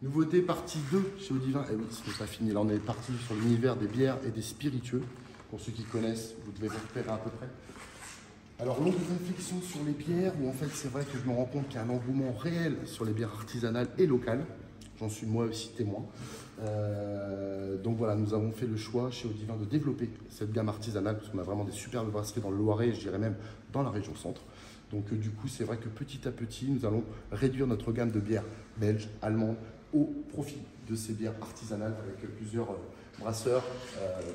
Nouveauté partie 2 chez Audivin. Eh oui, ce n'est pas fini. Là, on est parti sur l'univers des bières et des spiritueux. Pour ceux qui connaissent, vous devez vous repérer à peu près. Alors, longue réflexion sur les bières, où en fait, c'est vrai que je me rends compte qu'il y a un engouement réel sur les bières artisanales et locales. J'en suis moi aussi témoin. Donc voilà, nous avons fait le choix chez Audivin de développer cette gamme artisanale, parce qu'on a vraiment des superbes brasseries dans le Loiret, et je dirais même dans la région centre. Donc du coup, c'est vrai que petit à petit, nous allons réduire notre gamme de bières belges, allemandes, au profit de ces bières artisanales avec plusieurs brasseurs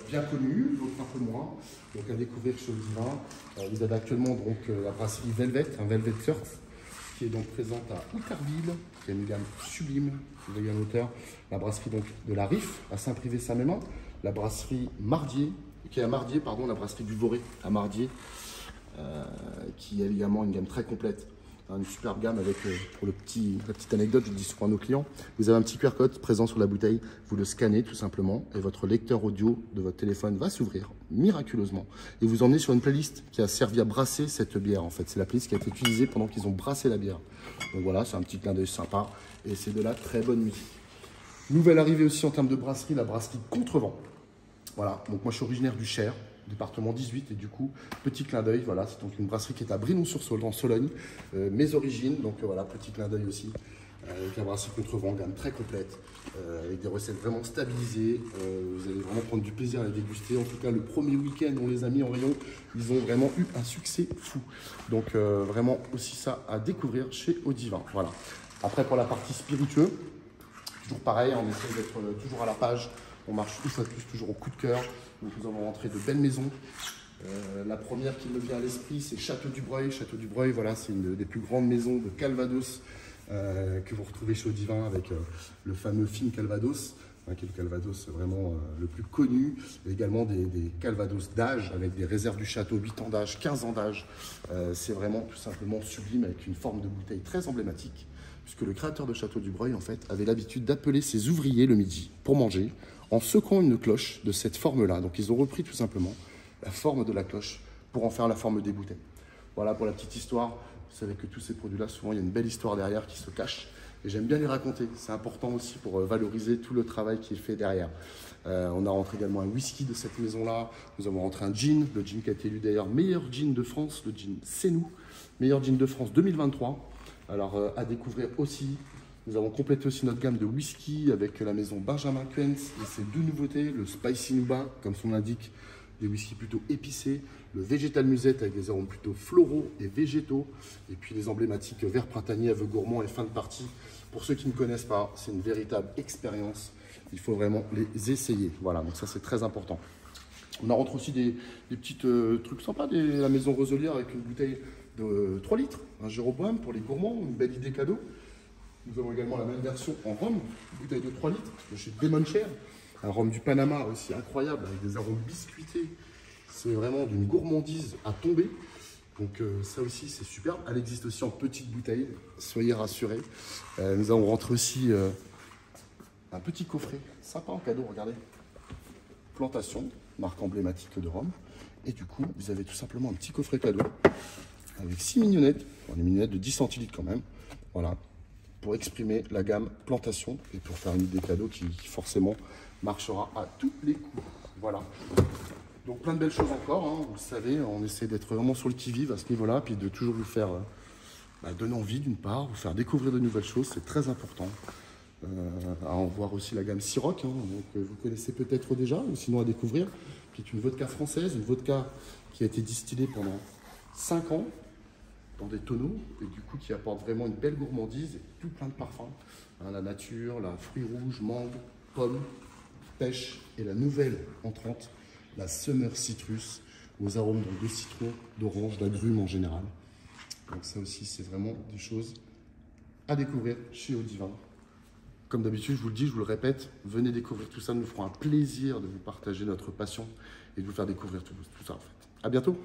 bien connus, d'autres un peu moins. Donc à découvrir chez Audivin. Vous avez actuellement donc la brasserie Velvet, un Velvet Surf, qui est donc présente à Outarville, qui a une gamme sublime, vous avez un auteur. La brasserie donc de la Riff à Saint-Privé-Saint-Mémin, la brasserie Mardier, qui est à Mardier, pardon, la brasserie du Voré à Mardier, qui a également une gamme très complète. Une superbe gamme avec, pour la petite anecdote, je le dis souvent à nos clients, vous avez un petit QR code présent sur la bouteille, vous le scannez tout simplement et votre lecteur audio de votre téléphone va s'ouvrir miraculeusement et vous emmenez sur une playlist qui a servi à brasser cette bière en fait. C'est la playlist qui a été utilisée pendant qu'ils ont brassé la bière. Donc voilà, c'est un petit clin d'œil sympa et c'est de la très bonne musique. Nouvelle arrivée aussi en termes de brasserie, la brasserie Contrevent. Voilà, donc moi je suis originaire du Cher, département 18, et du coup, petit clin d'œil, voilà, c'est donc une brasserie qui est à Brinon-sur-Saulx, dans Sologne, mes origines, donc voilà, petit clin d'œil aussi, avec la brasserie Contrevent, gamme très complète, avec des recettes vraiment stabilisées, vous allez vraiment prendre du plaisir à les déguster, en tout cas le premier week-end, on les a mis en rayon, ils ont vraiment eu un succès fou, donc vraiment aussi ça à découvrir chez Audivin, voilà. Après pour la partie spiritueux, toujours pareil, on essaie d'être toujours à la page. On marche une fois de plus toujours au coup de cœur. Donc nous avons rentré de belles maisons. La première qui me vient à l'esprit, c'est Château du Breuil. Château du Breuil, voilà, c'est une des plus grandes maisons de Calvados que vous retrouvez chez Audivin avec le fameux film Calvados, qui est le Calvados vraiment le plus connu. Et également des Calvados d'âge avec des réserves du château, 8 ans d'âge, 15 ans d'âge. C'est vraiment tout simplement sublime avec une forme de bouteille très emblématique. Puisque le créateur de Château du Breuil, en fait, avait l'habitude d'appeler ses ouvriers le midi pour manger en secouant une cloche de cette forme-là. Donc, ils ont repris tout simplement la forme de la cloche pour en faire la forme des bouteilles. Voilà pour la petite histoire. Vous savez que tous ces produits-là, souvent, il y a une belle histoire derrière qui se cache. Et j'aime bien les raconter. C'est important aussi pour valoriser tout le travail qui est fait derrière. On a rentré également un whisky de cette maison-là. Nous avons rentré un gin, le gin qui a été élu d'ailleurs meilleur gin de France, le gin C'est Nous, meilleur gin de France 2023. Alors, à découvrir aussi, nous avons complété aussi notre gamme de whisky avec la maison Benjamin Quens et ses deux nouveautés, le Spicy Nuba, comme son nom l'indique, des whiskies plutôt épicés, le Végétal Musette avec des arômes plutôt floraux et végétaux, et puis les emblématiques vert printanier, aveux gourmand et fin de partie. Pour ceux qui ne connaissent pas, c'est une véritable expérience, il faut vraiment les essayer. Voilà, donc ça c'est très important. On a rentré aussi des petits trucs sympas, la maison Roselière avec une bouteille de 3 litres, un Jéroboam pour les gourmands, une belle idée cadeau. Nous avons également la même version en rhum, une bouteille de 3 litres de chez Demoncher, un rhum du Panama aussi incroyable avec des arômes biscuités. C'est vraiment d'une gourmandise à tomber. Donc ça aussi c'est superbe. Elle existe aussi en petite bouteille, soyez rassurés. Nous avons rentré aussi un petit coffret sympa en cadeau, regardez. Plantation, marque emblématique de rhum. Et du coup, vous avez tout simplement un petit coffret cadeau avec 6 mignonnettes, des mignonnettes de 10 centilitres quand même, voilà, pour exprimer la gamme Plantation et pour faire une idée cadeau qui forcément marchera à tous les coups. Voilà. Donc plein de belles choses encore, hein, vous le savez, on essaie d'être vraiment sur le qui-vive à ce niveau-là, puis de toujours vous faire donner envie d'une part, vous faire découvrir de nouvelles choses, c'est très important. À en voir aussi la gamme Ciroc, hein, donc, vous connaissez peut-être déjà, ou sinon à découvrir, qui est une vodka française, une vodka qui a été distillée pendant 5 ans, dans des tonneaux, et du coup qui apporte vraiment une belle gourmandise et tout plein de parfums. Hein, la nature, la fruits rouges, mangue, pomme, pêche, et la nouvelle entrante, la Summer Citrus, aux arômes donc, de citron, d'orange, d'agrumes en général. Donc ça aussi, c'est vraiment des choses à découvrir chez Audivin. Comme d'habitude, je vous le dis, je vous le répète, venez découvrir tout ça, nous ferons un plaisir de vous partager notre passion et de vous faire découvrir tout ça en fait. À bientôt.